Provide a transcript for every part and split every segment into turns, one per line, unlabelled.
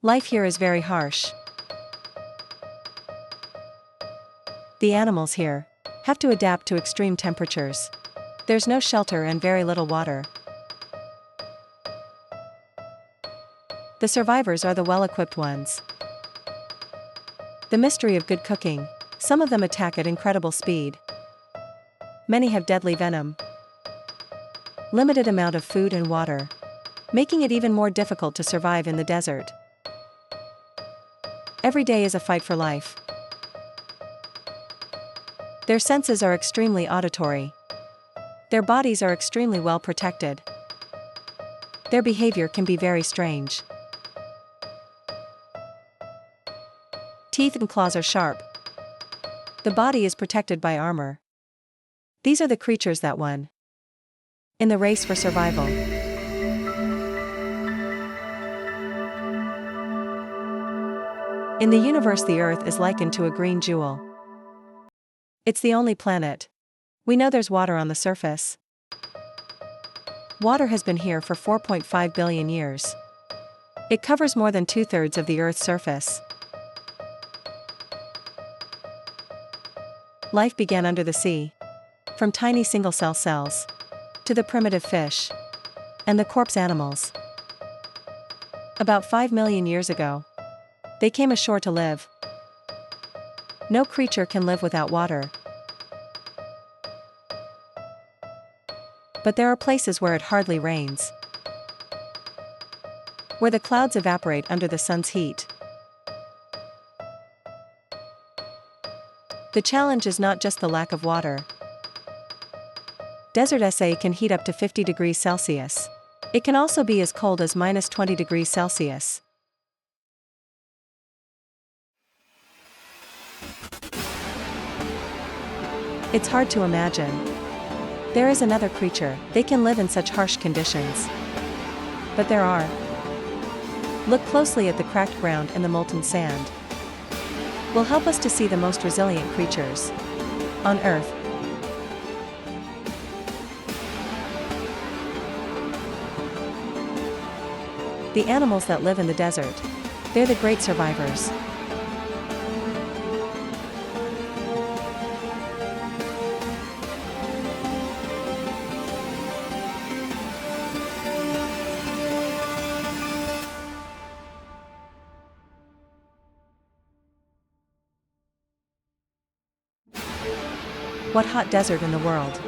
Life here is very harsh. The animals here have to adapt to extreme temperatures. There's no shelter and very little water. The survivors are the well-equipped ones. The mystery of good cooking. Some of them attack at incredible speed. Many have deadly venom. Limited amount of food and water, making it even more difficult to survive in the desert. Every day is a fight for life. Their senses are extremely auditory. Their bodies are extremely well protected. Their behavior can be very strange. Teeth and claws are sharp. The body is protected by armor. These are the creatures that won in the race for survival. In the universe, the Earth is likened to a green jewel. It's the only planet. We know there's water on the surface. Water has been here for 4.5 billion years. It covers more than 2/3 of the Earth's surface. Life began under the sea. From tiny single-cell cells to the primitive fish and the corpse animals. About 5 million years ago, they came ashore to live. No creature can live without water. But there are places where it hardly rains, where the clouds evaporate under the sun's heat. The challenge is not just the lack of water. Desert SA can heat up to 50 degrees Celsius. It can also be as cold as -20 degrees Celsius. It's hard to imagine. There is another creature, they can live in such harsh conditions. But there are. Look closely at the cracked ground and the molten sand. Will help us to see the most resilient creatures on Earth. The animals that live in the desert. They're the great survivors. What hot desert in the world?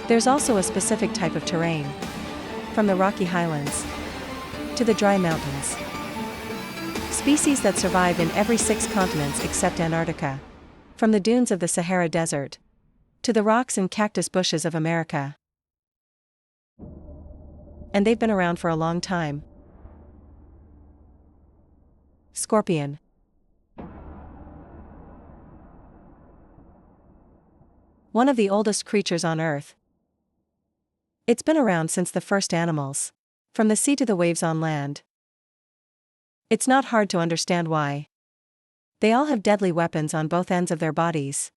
There's also a specific type of terrain. From the rocky highlands to the dry mountains. Species that survive in every 6 continents except Antarctica. From the dunes of the Sahara Desert to the rocks and cactus bushes of America. And they've been around for a long time. Scorpion. One of the oldest creatures on Earth. It's been around since the first animals. From the sea to the waves on land. It's not hard to understand why. They all have deadly weapons on both ends of their bodies.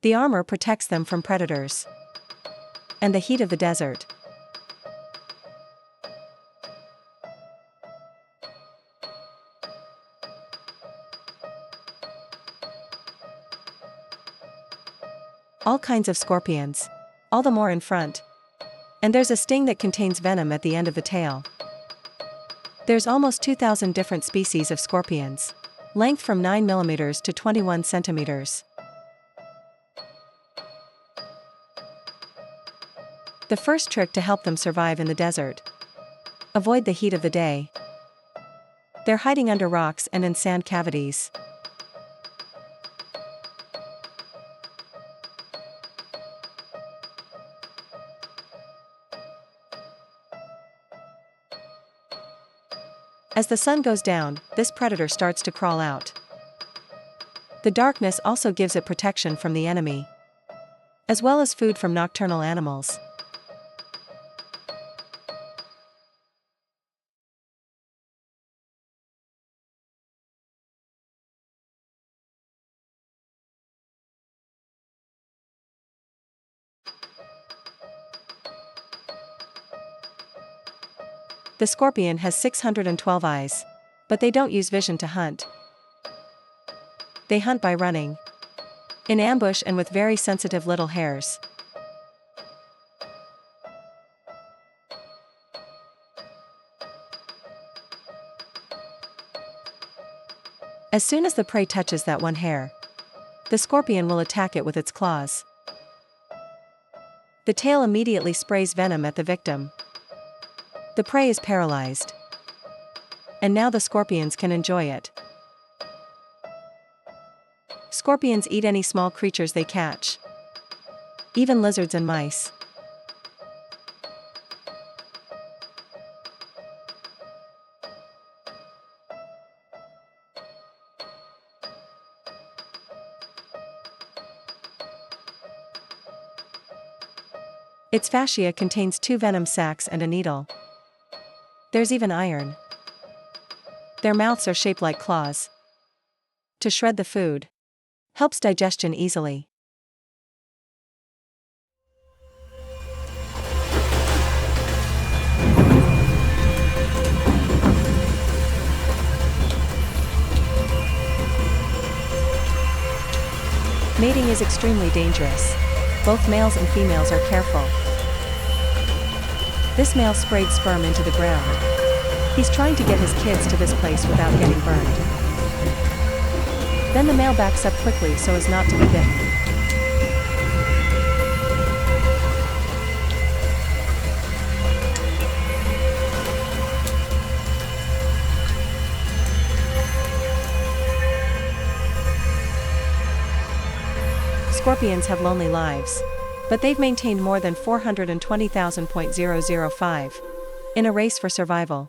The armor protects them from predators and the heat of the desert. All kinds of scorpions. All the more in front. And there's a sting that contains venom at the end of the tail. There's almost 2,000 different species of scorpions. Length from 9 mm to 21 cm. The first trick to help them survive in the desert. Avoid the heat of the day. They're hiding under rocks and in sand cavities. As the sun goes down, this predator starts to crawl out. The darkness also gives it protection from the enemy, as well as food from nocturnal animals. The scorpion has 612 eyes. But they don't use vision to hunt. They hunt by running. In ambush and with very sensitive little hairs. As soon as the prey touches that one hair, the scorpion will attack it with its claws. The tail immediately sprays venom at the victim. The prey is paralyzed. And now the scorpions can enjoy it. Scorpions eat any small creatures they catch. Even lizards and mice. Its fascia contains 2 venom sacs and a needle. There's even iron. Their mouths are shaped like claws. To shred the food. Helps digestion easily. Mating is extremely dangerous. Both males and females are careful. This male sprayed sperm into the ground. He's trying to get his kids to this place without getting burned. Then the male backs up quickly so as not to be bitten. Scorpions have lonely lives. But they've maintained more than 420,000.005 in a race for survival.